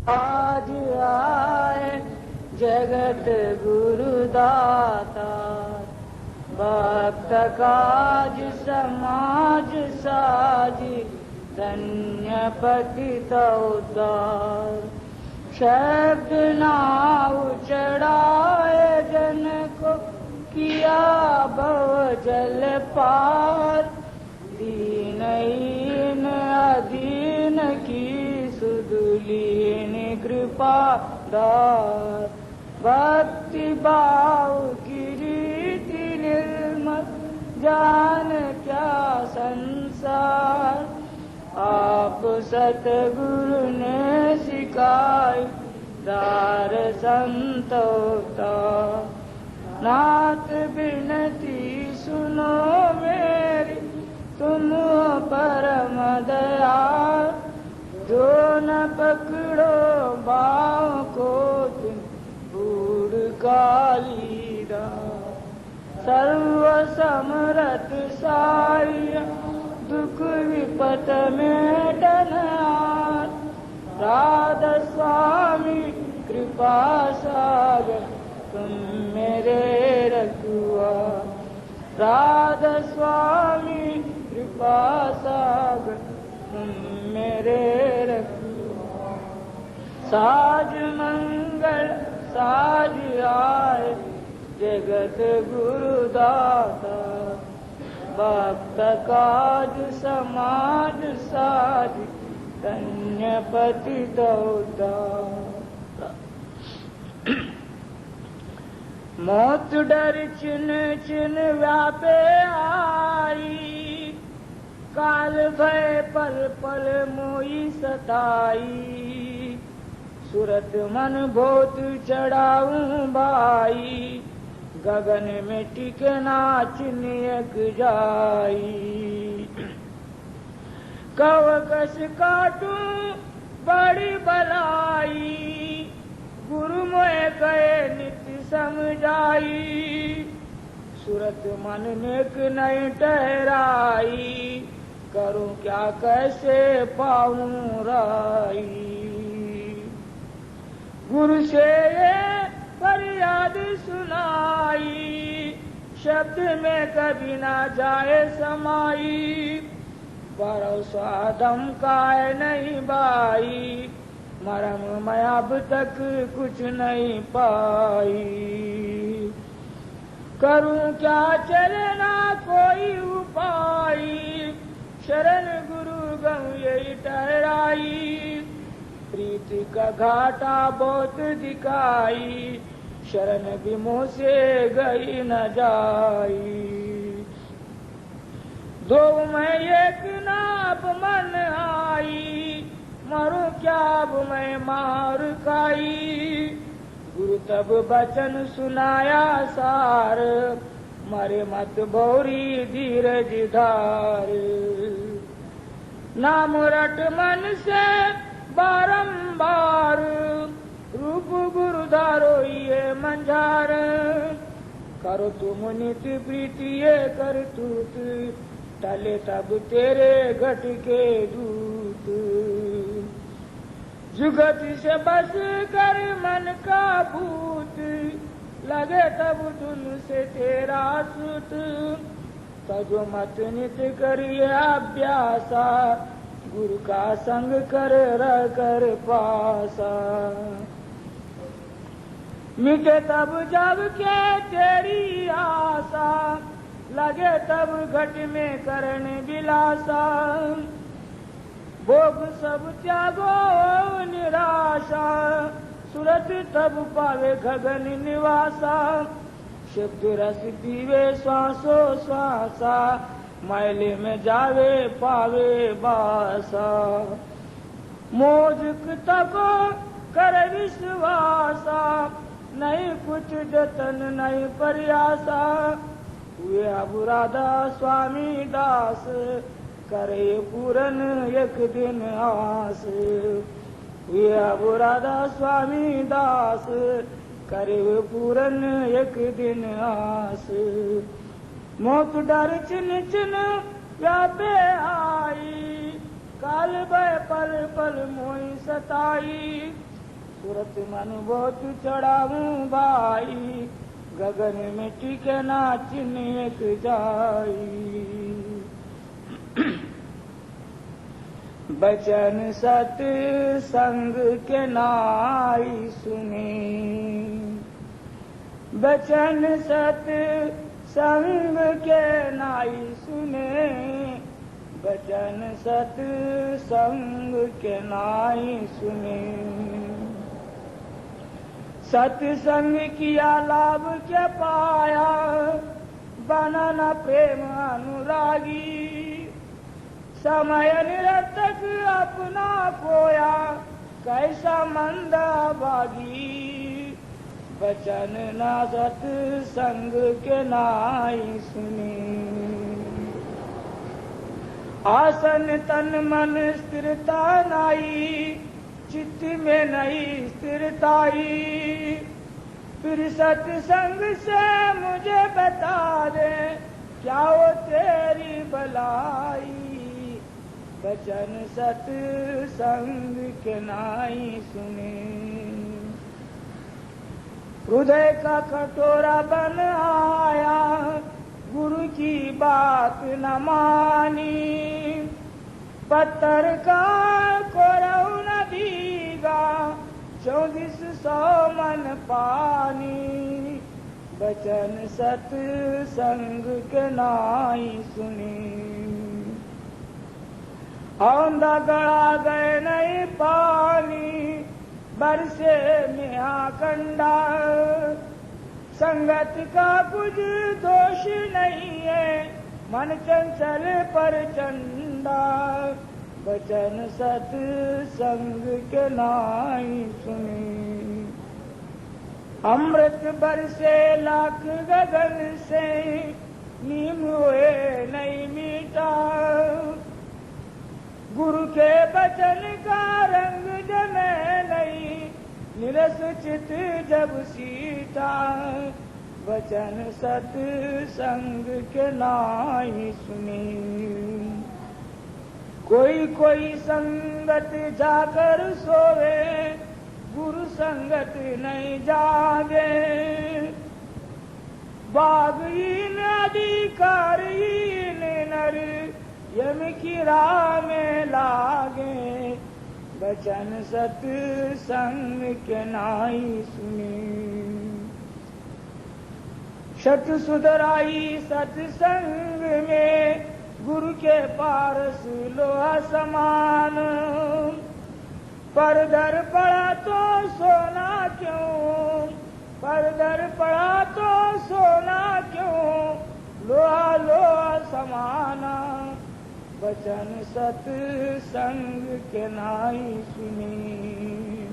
आज आए जगत गुरु दाता, भक्त काज समाज साजी, धन्य पतित उद्धार। शब्द नाव चढ़ाए जन को, किया भव जल पार। दीनहीन अधीन की सुदुलीन कृपा दार। भक्ति भाव की रीति निर्मल, जान क्या संसार। आप सतगुरु ने सिखाई, दार संतोता। नाथ बिनती सुनो मेरी, तुम परम दयाल। जो न पकड़ो बाँव को तुम बूढ़ कालीदास। सर्व समरथ साई, दुख विपत में डनहार। राधा स्वामी कृपा सागर, तुम मेरे रखुआ। राधा स्वामी कृपा सागर, तुम मेरे रखुआ। साज मंगल साज आए, जगत गुरु दाता। भक्त काज समाज साज, धन्य पतित उद्धार। मौत डर चिन चिन व्यापे आई, काल भय पल पल मोई सताई। सुरत मन बहुत चढ़ाऊं भाई, गगन में टिके नाच नियक जाई। कव कस काटूं बड़ी बलाई, गुरु मोए गए नित्य समझाई। सुरत मन नेक नहीं ठहराई, करूं क्या कैसे पाऊं राई। गुरु से ये फरियाद सुनाई, शब्द में कभी ना जाए समाई। भरोसा दम काय नहीं बाई, मरम मैं अब तक कुछ नहीं पाई। करूं क्या चलना कोई उपाय, शरण गुरु गहूं यही ठहराई। प्रीति का घाटा बहुत दिखाई, शरण भी मुँह से गई न जाई। दो मैं एक नाप मन आई, मरूं क्या अब मैं मार खाई। गुरु तब बचन सुनाया सार, मरे मत भौरी धीरज धार। नाम रट मन से बारंबार, रूप गुरु धारो ये मंझार। करो तुम नित्य प्रीति ये करतूत, टले तब तेरे घट के दूत। जुगत से बस कर मन का भूत, लगे तब धुन से तेरा सुत। तजो मत नित करिए अभ्यासा, गुरु का संग कर रह कर पासा। मिटे तब जब के तेरी आशा, लगे तब घट में करने विलासा। भोग सब त्यागो निराशा, सुरत तब पावे गगन निवासा। शब्द रस पीवे श्वासो श्वासा, मैले में जावे पावे बासा। मोज तको कर विश्वासा, नहीं कुछ जतन नहीं प्रयासा। हुए अब राधा स्वामी दास, करे पूरन एक दिन आस। हुए अब राधा स्वामी दास, करे पूरन एक दिन आस। मौत डर चिन चिन व्यापे आई, काल भय पल पल मोई सताई। सूरत मन बहुत चढ़ाऊं भाई, गगन में टिके नाचिन एक जाई। बचन सत संग के नाई सुने, बचन सत संग के नाई सुने, बचन सत संग के नाई सुने। सत्संग किया लाभ क्या पाया, बना न प्रेम अनुरागी। समय निरर्थक अपना खोया, कैसा मंदा भागी। बचन न सत्संग के नाई सुने। आसन तन मन स्थिरता नाई, चित्त में नहीं स्थिरताई। फिर सत्संग से मुझे बता दे, क्या वो तेरी भलाई। बचन सत्संग के नाई सुने। हृदय का कटोरा बन आया, गुरु की बात न मानी। पत्थर का कोरऊ न भीगा, 2400 मन पानी। बचन सत्संग के नाई सुनी। औंधा गड़ा गए नहीं पानी, बरसे में कंडा। संगत का कुछ दोष नहीं है, मन चंचल पर चंडा। बचन सत्संग के नाई सुनी। अमृत बरसे लाख गगन से, नीम हुए नहीं मीठा। गुरु के बचन का रंग जमे नहीं, निरस चित जब सीता। बचन सत्संग के नाई सुनी। कोई कोई संगत जाकर सोवे, गुरु संगत नहीं जागे। बागहीन अधिकारहीन नर, यम की राह में लागे। बचन सत्संग के नाई सुनी। शत सुधराई सत्संग में, गुरु के पारस लोहा समान। पर दर पड़ा तो सोना क्यों, पर दर पड़ा तो सोना क्यों। लोहा लोहा समाना। बचन सत्संग के नाई सुनी।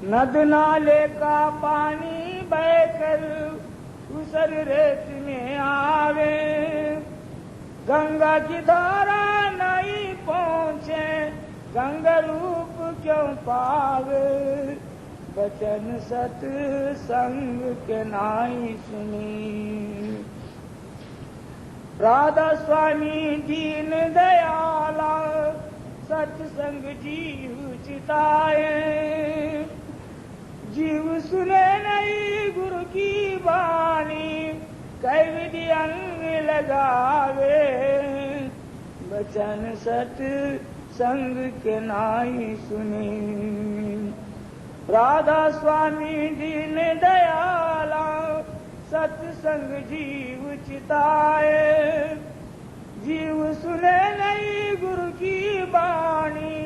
नद नाले का पानी बहकर उसर रेत में आवे। गंगा की धारा नहीं पहुँचे, गंगा रूप क्यों पावे। बचन सत्संग के नाई सुनी। राधा स्वामी दीन दयाला, सत्संग जीव चिताए। जीव सुने नहीं गुरु की वाणी, कई विधि अंग लगावे। बचन सत्संग के नाई सुने। राधा स्वामी दीन दयाला, सत्संग जीव चिताए। जीव सुने नहीं गुरु की वाणी,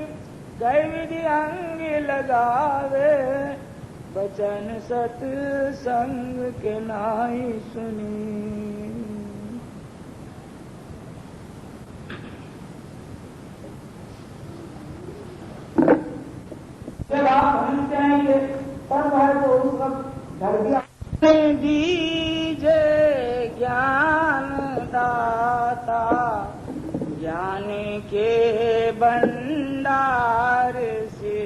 कई विधि अंग लगावे। बचन सत्संग के नाई सुनी। जब आप सुनते हैं ये पर्व है तो उस वक्त डर गया। दीजे ज्ञान दाता, ज्ञान के भंडार से।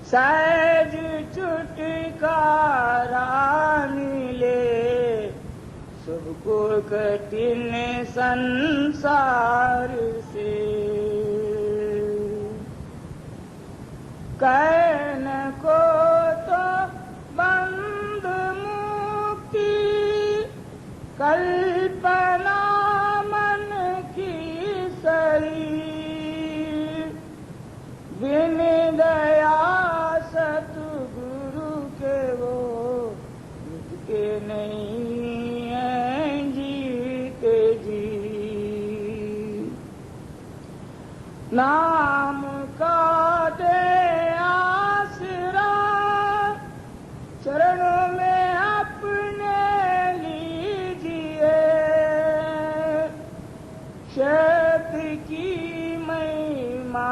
सहज छुटकारा मिले, सबको कठिन संसार से। कैन को तो बंध मुक्ति कल्पना मन की सही बिन दया सतगुरु के वो के नहीं है जीते जी नाम का दे आसरा चरणों में अपने लीजिए शब्द की महिमा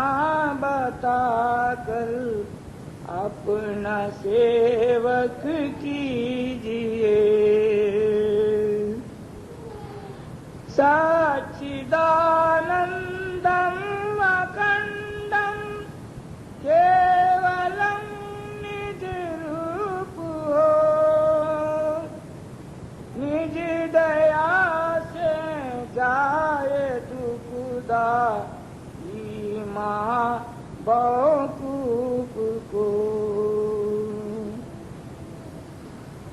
बता कर अपना सेवक कीजिए सच्चिदानंदम अखंडम केवलम निज रूप हो निज दया से जाए दुखदा माँ बहुकूप को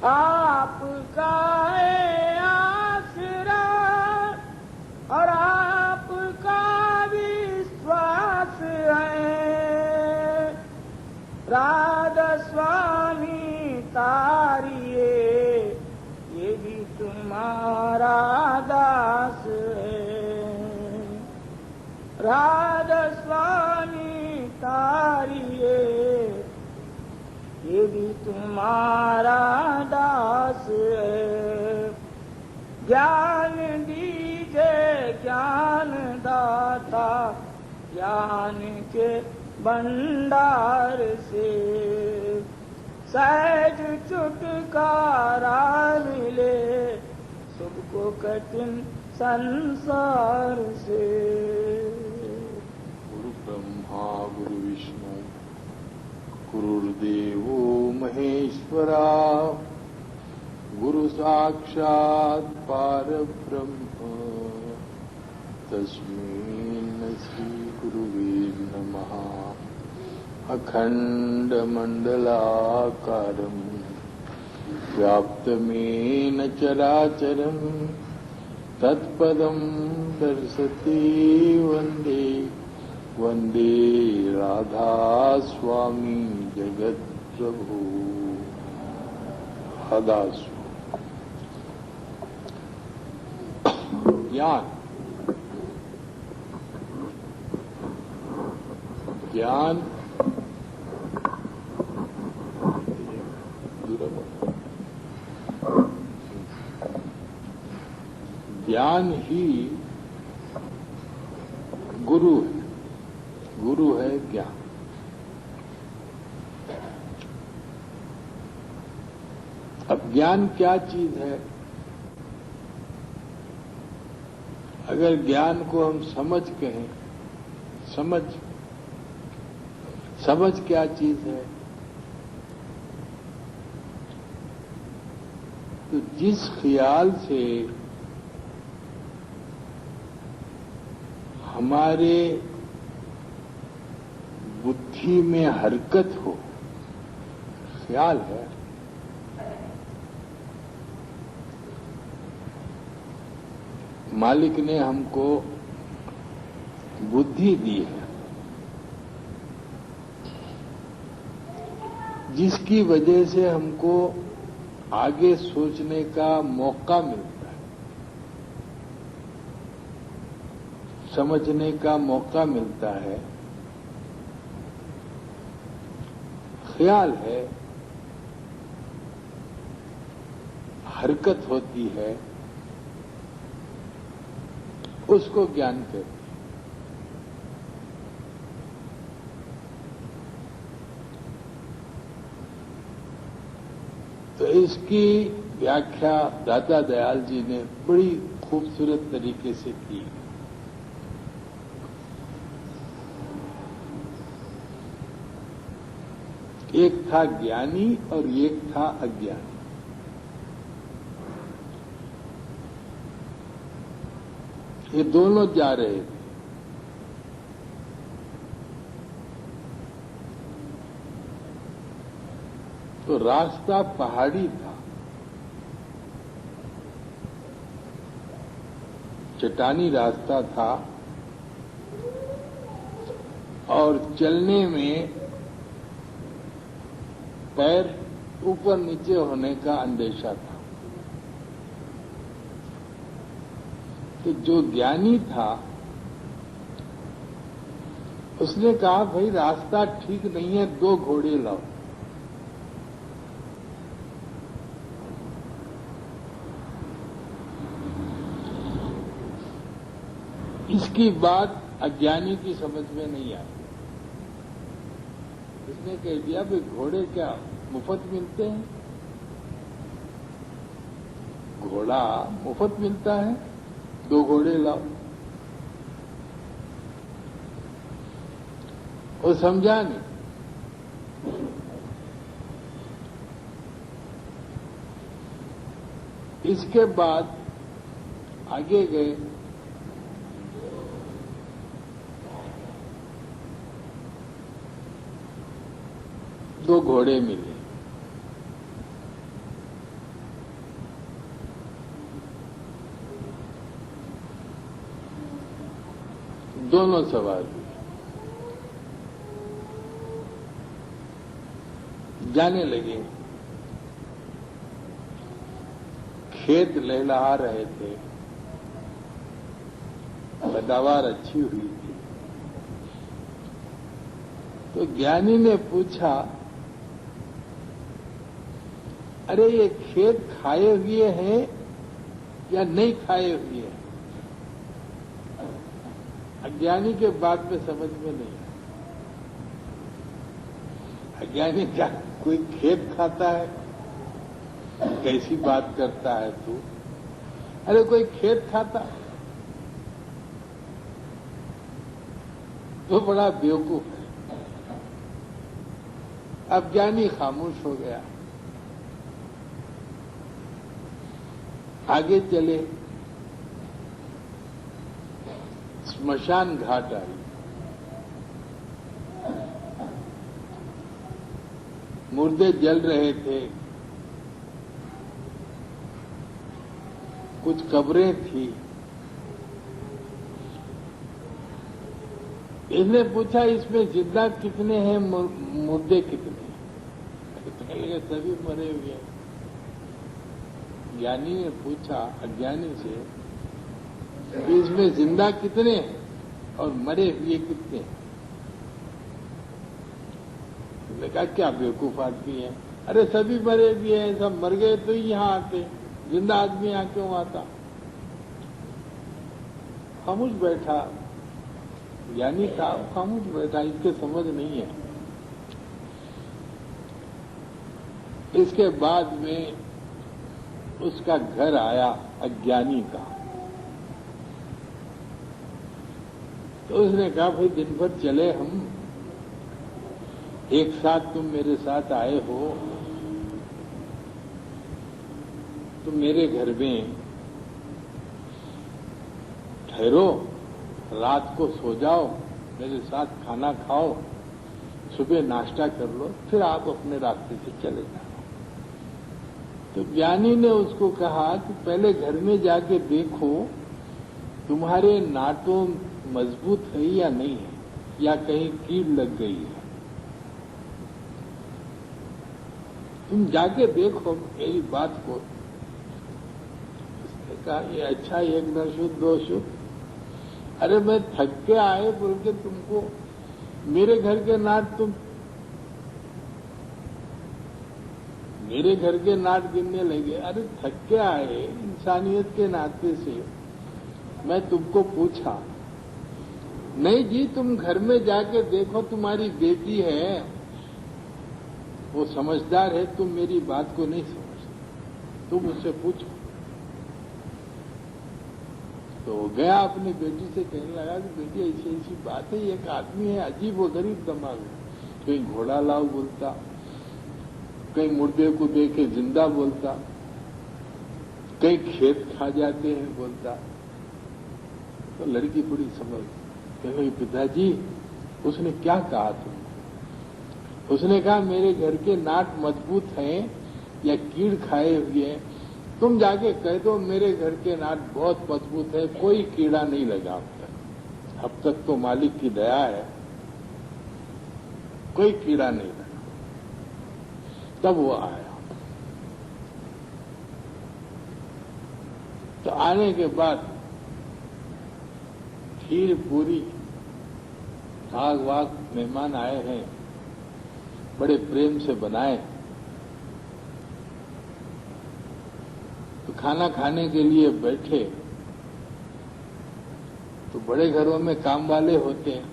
आपका है आसरा और आपका विश्वास है राधा स्वामी तारिए ये भी तुम्हारा दास है राधा स्वामी तारिए ये भी तुम्हारा दास है ज्ञान दीजिए ज्ञान दाता ज्ञान के भंडार से सहज छुटकारा मिले सबको कठिन संसार से गुरु ब्रह्मा गुरु विष्णु गुरुर्देवो महेश्वरा गुरु साक्षात् परब्रह्म तस्मै श्री गुरुवे नमः अखंड मंडलाकारं व्याप्तमेन चराचरं तत्पदं दर्शति वन्दे वन्दे राधा स्वामी जगत्प्रभु हदासु ज्ञान ज्ञान ज्ञान ही गुरु है गुरु है ज्ञान अब ज्ञान क्या चीज है अगर ज्ञान को हम समझ कहें समझ क्या चीज है तो जिस ख्याल से हमारे बुद्धि में हरकत हो ख्याल है मालिक ने हमको बुद्धि दी है जिसकी वजह से हमको आगे सोचने का मौका मिलता है समझने का मौका मिलता है ख्याल है हरकत होती है उसको ज्ञान कहते हैं तो इसकी व्याख्या दादा दयाल जी ने बड़ी खूबसूरत तरीके से की एक था ज्ञानी और एक था अज्ञानी ये दोनों जा रहे थे तो रास्ता पहाड़ी था, चट्टानी रास्ता था और चलने में पैर ऊपर नीचे होने का अंदेशा था। तो जो ज्ञानी था उसने कहा, भाई रास्ता ठीक नहीं है, 2 घोड़े लाओ। इसकी बात अज्ञानी की समझ में नहीं आई। उसने कह दिया, भाई घोड़े क्या मुफ्त मिलते हैं? घोड़ा मुफ्त मिलता है, 2 घोड़े लाओ। वो समझा नहीं। इसके बाद आगे गए, दो घोड़े मिले। दोनों सवार हुए, जाने लगे। खेत लहलहा रहे थे, पैदावार अच्छी हुई थी। तो ज्ञानी ने पूछा, अरे ये खेत खाए हुए हैं या नहीं खाए हुए हैं? अज्ञानी के बात में समझ में नहीं है। अज्ञानी क्या कोई खेत खाता है? कैसी बात करता है तू? अरे कोई खेत खाता तो बड़ा बेवकूफ है। अब ज्ञानी खामोश हो गया। आगे चले, स्मशान घाट आई। मुर्दे जल रहे थे, कुछ कब्रें थी। इसने पूछा, इसमें जिंदा कितने हैं, मुर्दे कितने? पहले सभी मरे हुए हैं। ज्ञानी ने पूछा अज्ञानी से, इसमें जिंदा कितने हैं और मरे हुए कितने हैं? उसने कहा, क्या बेवकूफ आदमी है, अरे सभी मरे हुए हैं, सब मर गए तो ही यहां आते, जिंदा आदमी यहां क्यों आता? खामोश बैठा, ज्ञानी था, खामोश बैठा, इसके समझ नहीं है। इसके बाद में उसका घर आया अज्ञानी का। तो उसने कहा, भाई दिन भर चले हम, एक साथ तुम मेरे साथ आए हो, तुम मेरे घर में ठहरो, रात को सो जाओ, मेरे साथ खाना खाओ, सुबह नाश्ता कर लो, फिर आप अपने रास्ते से चले जाओ। तो ज्ञानी ने उसको कहा कि पहले घर में जाके देखो तुम्हारे नाटों मजबूत है या नहीं है, या कहीं कीड़ लग गई है। तुम जाके देखो मेरी बात को। उसने कहा, ये अच्छा, 1 न शुद्ध 2 शुद्ध। अरे मैं थक के आए बोल के तुमको मेरे घर के नाट, तुम मेरे घर के नाट गिनने लगे। अरे थक के आए, इंसानियत के नाते से मैं तुमको पूछा। नहीं जी, तुम घर में जाके देखो, तुम्हारी बेटी है, वो समझदार है, तुम मेरी बात को नहीं समझते, तुम उससे पूछो। तो गया अपनी बेटी से, कहने लगा कि बेटी ऐसी ऐसी बात है, एक आदमी है अजीब व गरीब दिमाग है, कहीं घोड़ा लाओ बोलता, कहीं मुर्दे को देखे जिंदा बोलता, कहीं खेत खा जाते हैं बोलता। तो लड़की बड़ी समझ, कहे पिताजी उसने क्या कहा तुमको? उसने कहा मेरे घर के नाट मजबूत हैं या कीड़ खाए हुए हैं, तुम जाके कह दो मेरे घर के नाट बहुत मजबूत है, कोई कीड़ा नहीं लगा अब तक तो मालिक की दया है, कोई कीड़ा नहीं लगा। तब वो आया। तो आने के बाद खीर पूरी भाग वाग मेहमान आए हैं, बड़े प्रेम से बनाए। तो खाना खाने के लिए बैठे तो बड़े घरों में काम वाले होते हैं,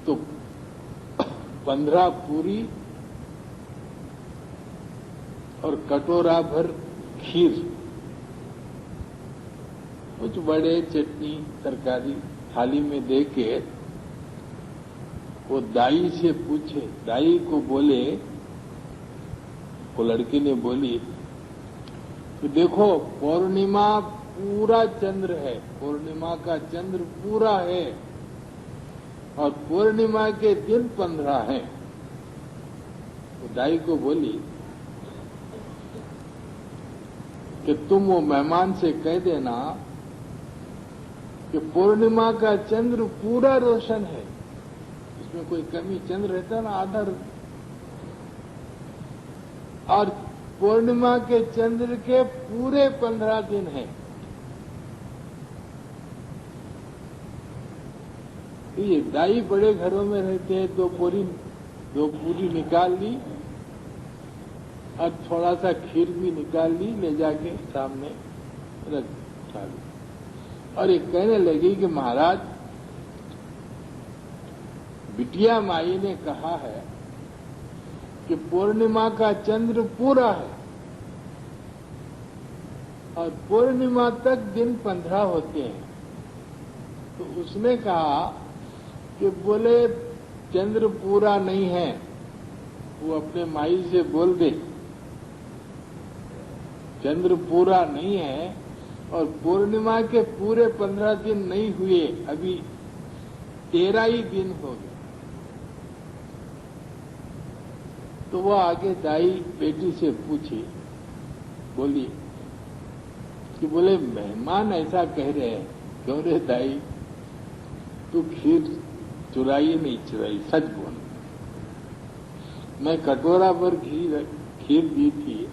तो 15 पूरी और कटोरा भर खीर, कुछ बड़े चटनी तरकारी थाली में देके वो दाई से पूछे, दाई को बोले, वो लड़की ने बोली कि देखो पूर्णिमा पूरा चंद्र है, पूर्णिमा का चंद्र पूरा है और पूर्णिमा के दिन 15 हैं। तो दाई को बोली कि तुम वो मेहमान से कह देना कि पूर्णिमा का चंद्र पूरा रोशन है, इसमें कोई कमी, चंद्र रहता ना आधा, और पूर्णिमा के चंद्र के पूरे 15 दिन हैं। ये दाई बड़े घरों में रहते हैं, दो पूरी निकाल ली और थोड़ा सा खीर भी निकाल ली, ले जाके सामने रख दी और ये कहने लगी कि महाराज, बिटिया माई ने कहा है कि पूर्णिमा का चंद्र पूरा है और पूर्णिमा तक दिन 15 होते हैं। तो उसने कहा कि बोले चंद्र पूरा नहीं है, वो अपने माई से बोल दे चंद्र पूरा नहीं है और पूर्णिमा के पूरे 15 दिन नहीं हुए, अभी 13 ही दिन हो गए। तो वो आगे दाई बेटी से पूछी, बोली कि बोले मेहमान ऐसा कह रहे हैं, क्यों रे दाई, तू खीर चुराई या नहीं चुराई, सच बोल। मैं कटोरा भर खीर दी थी,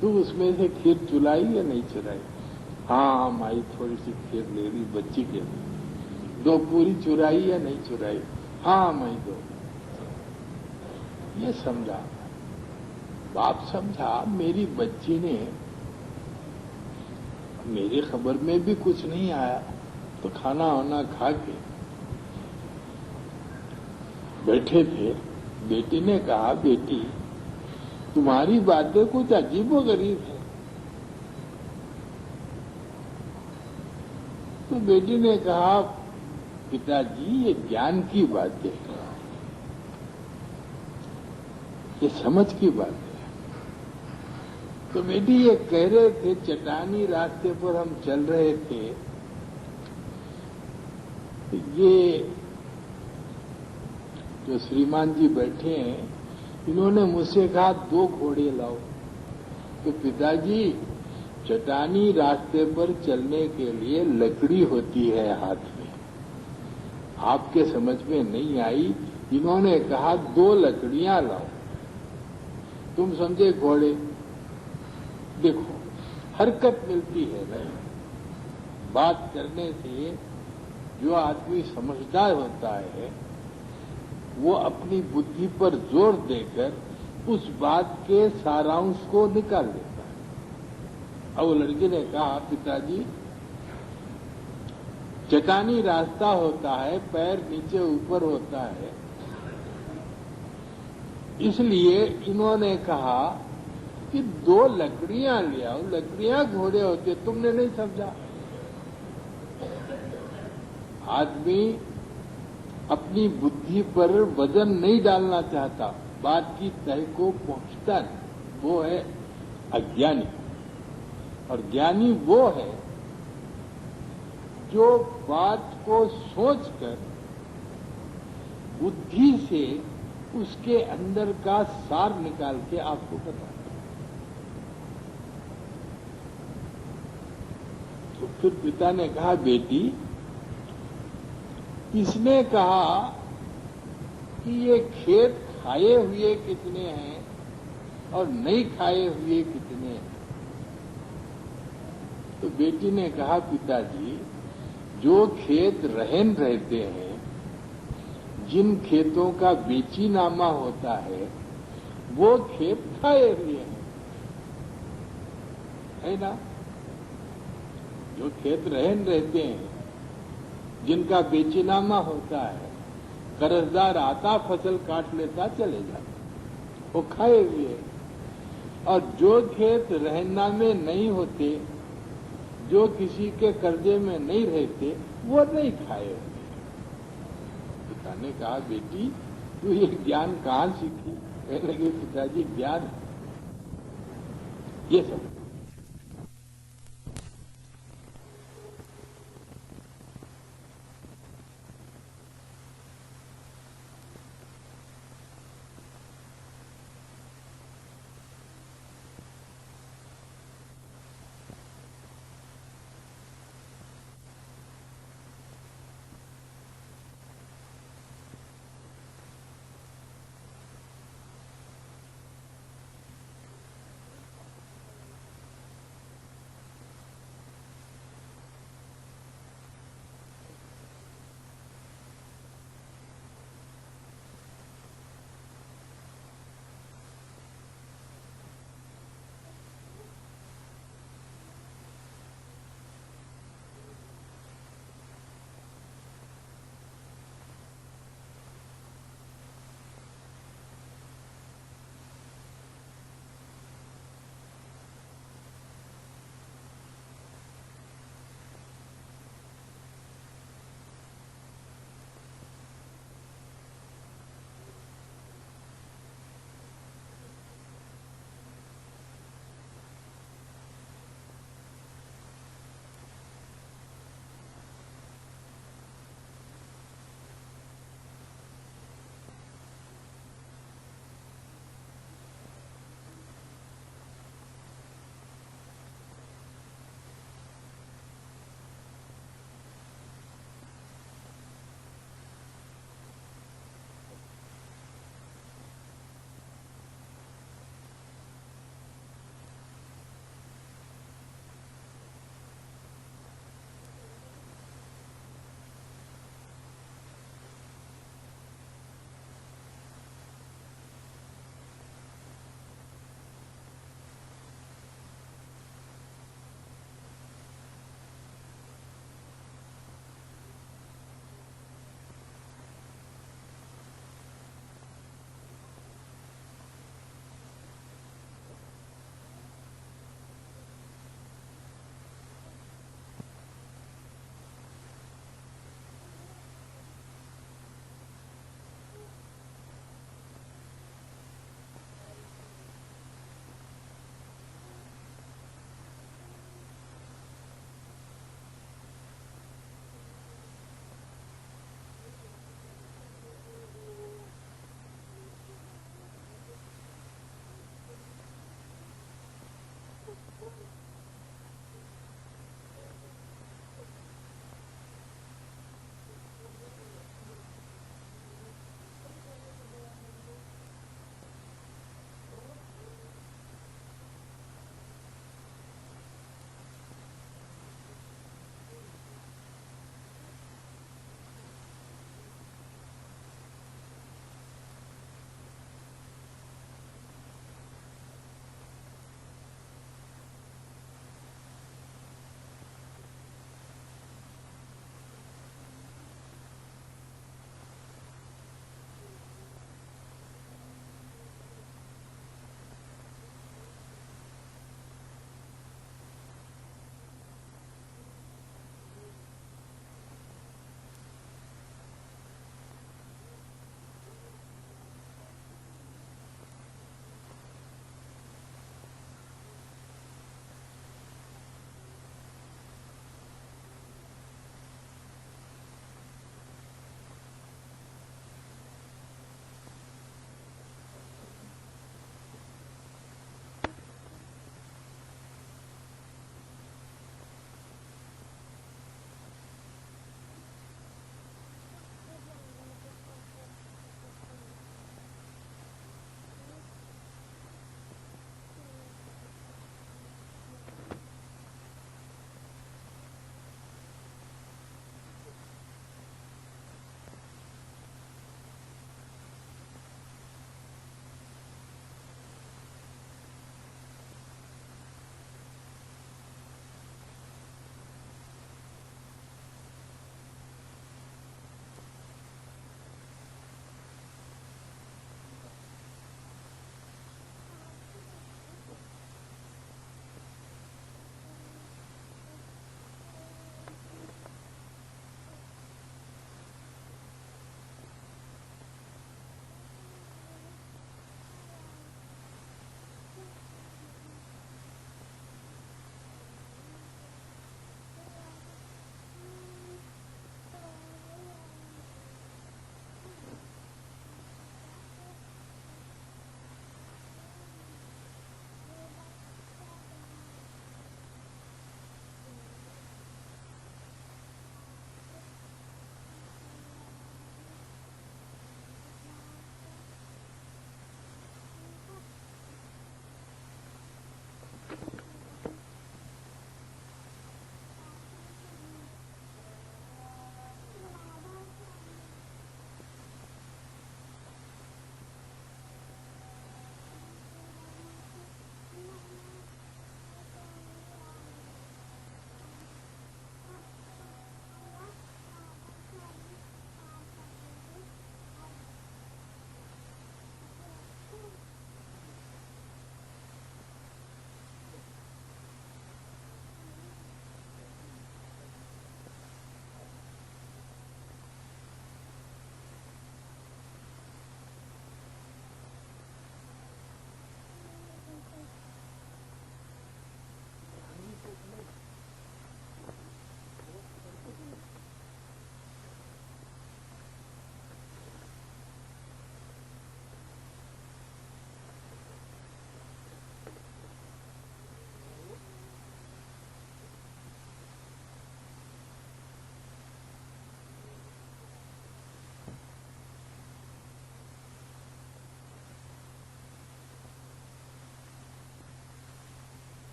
तू उसमें से खीर चुराई या नहीं चुराई? हाँ माई थोड़ी सी खीर ले ली बच्ची के लिए। 2 पूरी चुराई या नहीं चुराई? हाँ माई 2। ये समझा, बाप समझा, मेरी बच्ची ने, मेरी खबर में भी कुछ नहीं आया तो खाना वाना खा के बैठे थे। बेटी ने कहा, बेटी तुम्हारी बातें कुछ अजीबोगरीब है। तो बेटी ने कहा, पिताजी ये ज्ञान की बातें हैं, ये समझ की बात है। तो बेटी ये कह रहे थे, चट्टानी रास्ते पर हम चल रहे थे, ये जो श्रीमान जी बैठे हैं, इन्होंने मुझसे कहा 2 घोड़े लाओ। तो पिताजी चट्टानी रास्ते पर चलने के लिए लकड़ी होती है हाथ में, आपके समझ में नहीं आई, इन्होंने कहा 2 लकड़ियां लाओ, तुम समझे घोड़े। देखो हरकत मिलती है ना, बात करने से जो आदमी समझदार होता है वो अपनी बुद्धि पर जोर देकर उस बात के सारांश को निकाल देता है। और वो लड़के ने कहा, पिताजी चट्टानी रास्ता होता है, पैर नीचे ऊपर होता है, इसलिए इन्होंने कहा कि 2 लकड़ियां ले आओ, लकड़ियां घोड़े होते, तुमने नहीं समझा। आदमी अपनी बुद्धि पर वजन नहीं डालना चाहता, बात की तह को पहुंचता नहीं, वो है अज्ञानी। और ज्ञानी वो है जो बात को सोचकर बुद्धि से उसके अंदर का सार निकाल के आपको बताते। तो फिर पिता ने कहा, बेटी, किसने कहा कि ये खेत खाए हुए कितने हैं और नहीं खाए हुए कितने हैं? तो बेटी ने कहा, पिताजी, जो खेत रहन रहते हैं, जिन खेतों का बेचीनामा होता है, वो खेत खाए हुए हैं, है ना? जो खेत रहन रहते हैं, जिनका बेचीनामा होता है, कर्जदार आता, फसल काट लेता, चले जाता, वो खाए हुए हैं। और जो खेत रहनामे नहीं होते, जो किसी के कर्जे में नहीं रहते, वो नहीं खाए हुए। पिता ने कहा, बेटी, तू ये ज्ञान कहाँ सीखी? कहने लगे, पिताजी, ज्ञान ये सब